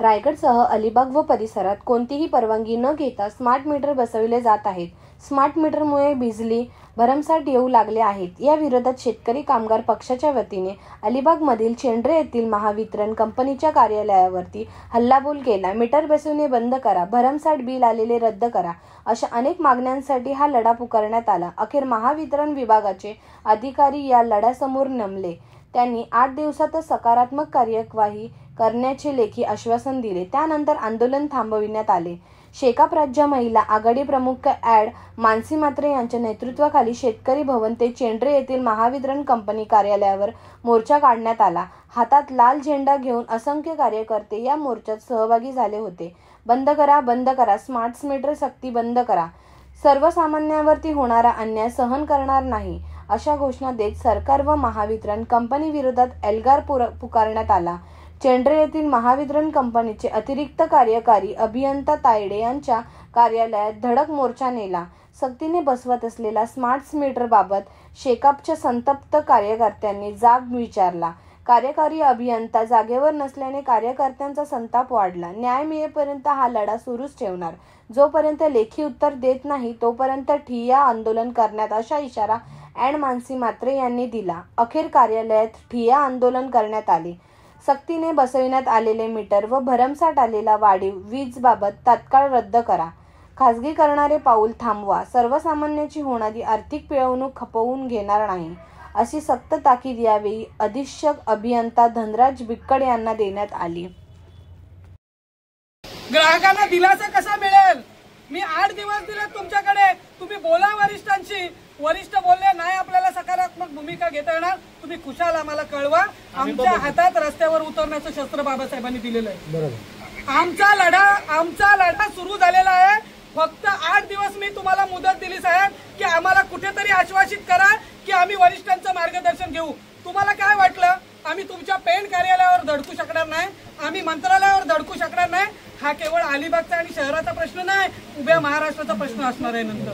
रायगडसह अलिबाग व परिसरात कोणतीही परवानगी न घेता स्मार्ट मीटर बसविले जात आहेत. स्मार्ट मीटरमुळे बिजली भरमसाठ येऊ लागले आहेत. या विरोधात शेतकरी कामगार पक्षाच्या वतीने अलिबागमधील चेंड्रे येथील महावितरण कंपनीच्या कार्यालयावरती हल्लाबोल केला. मीटर बसवणे बंद करा, भरमसाठ बिल आलेले रद्द करा, अशा अनेक मागण्यांसाठी हा लढा पुकारण्यात आला. अखेर महावितरण विभागाचे अधिकारी या लढ्यासमोर नमले. त्यांनी 8 दिवसातच सकारात्मक कार्यवाही करण्याचे लेखी आश्वासन दिले. त्यानंतर आंदोलन थांबविण्यात आले. शेकाप राज्य महिला आघाडी प्रमुख ॲड मानसी म्हात्रे यांच्या नेतृत्वाखाली शेतकरी भवन ते चेंड्रे येथील महावितरण कंपनी कार्यालयावर मोर्चा काढण्यात आला. हातात लाल झेंडा घेऊन असंख्य कार्यकर्ते या मोर्चात सहभागी झाले होते. बंद करा, बंद करा, स्मार्ट मीटर सक्ती बंद करा, सर्वसामान्यांवरती होणारा अन्याय सहन करणार नाही, अशा घोषणा देत सरकार व महावितरण कंपनी विरोधात एल्गार पुकारण्यात आला. चेंड्रे येथील महावितरण कंपनीचे अतिरिक्त कार्यकारी अभियंता तायडे यांच्या कार्यालयात धडक मोर्चा नेला. सक्तीने बसवत असलेल्या स्मार्ट मीटरबाबत शेकापच्या संतप्त कार्यकर्त्यांनी जाब विचारला. कार्यकारी अभियंता जागेवर नसल्याने कार्यकर्त्यांचा संताप वाढला. न्याय मिळेपर्यंत हा लढा सुरूच ठेवणार, जोपर्यंत लेखी उत्तर देत नाही तोपर्यंत ठिय्या आंदोलन करण्यात, असा इशारा ॲड मानसी म्हात्रे यांनी दिला. अखेर कार्यालयात ठिय्या आंदोलन करण्यात आले. सक्तीने बसविण्यात आलेले मीटर व भरमसाठ आलेला वाढीव वीजबाबत तात्काळ रद्द करा, खाजगी करणारे पाऊल थांबवा, सर्वसामान्यांची होणारी आर्थिक पिळवणूक खपवून घेणार नाही, अशी सक्त ताकीद यावेळी अधीक्षक अभियंता धनराज बिक्कड यांना देण्यात आली. ग्राहकांना दिलासा कसा मिळेल? मी 8 दिवस दिले तुमच्याकडे, तुम्ही बोला वरिष्ठांशी. वरिष्ठ बोलले नाही आपल्याला सकारात्मक भूमिका घेता येणार, तुम्ही खुशाल आम्हाला कळवा. आमच्या हातात रस्त्यावर उतरण्याचं शस्त्र बाबासाहेबांनी दिलेलं आहे. आमचा लढा सुरू झालेला आहे. फक्त 8 दिवस मी तुम्हाला मुदत दिली साहेब, की आम्हाला कुठेतरी आश्वासित करा की आम्ही वरिष्ठांचं मार्गदर्शन घेऊ. तुम्हाला काय वाटलं आम्ही तुमच्या पेन कार्यालयावर धडकू शकणार नाही, आम्ही मंत्रालयावर धडकू शकणार नाही? हा केवळ अलिबागचा आणि शहराचा प्रश्न नाही, उभ्या महाराष्ट्राचा प्रश्न असणार आहे नंतर.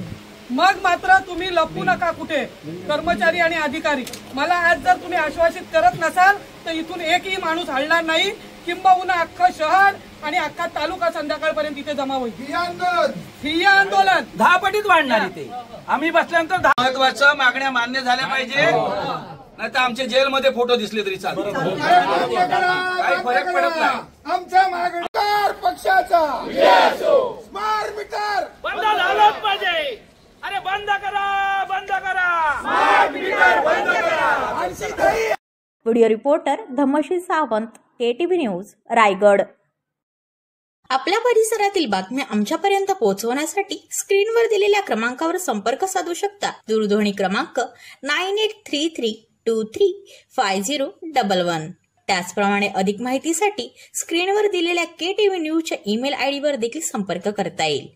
मग मात्र तुम्ही लपू नका कुठे, कर्मचारी आणि अधिकारी. मला आज जर तुम्ही आश्वासित करत नसाल तर इथून एकही माणूस हलणार नाही, किंबहुना अख्खं शहर आणि अख्खा तालुका संध्याकाळपर्यंत इथे जमा होईल. ठिय्या आंदोलन 10 पटीत वाढणार इथे. आम्ही बसल्यानंतर महत्वाच्या मागण्या मान्य झाल्या पाहिजे, नाही तर आमचे जेलमध्ये फोटो दिसले तरी चालतात, काही फरक पडत नाही. आमच्या मागणीदार पक्षाचा स्मार्ट मीटर बंद झालंच पाहिजे. अरे बंद करा, बंद करा, स्मार्ट मीटर बंद करा. Video reporter Dhammasheel Sawant, KTV news, Raigad. आपल्या परिसरातील बातम्या आमच्यापर्यंत पोहोचवण्यासाठी स्क्रीनवर दिलेल्या क्रमांकावर संपर्क साधू शकता. दूरध्वनी क्रमांक 9833235011. त्याचप्रमाणे अधिक माहितीसाठी स्क्रीनवर दिलेल्या KTV न्यूजच्या ईमेल ID वर देखील संपर्क करता येईल.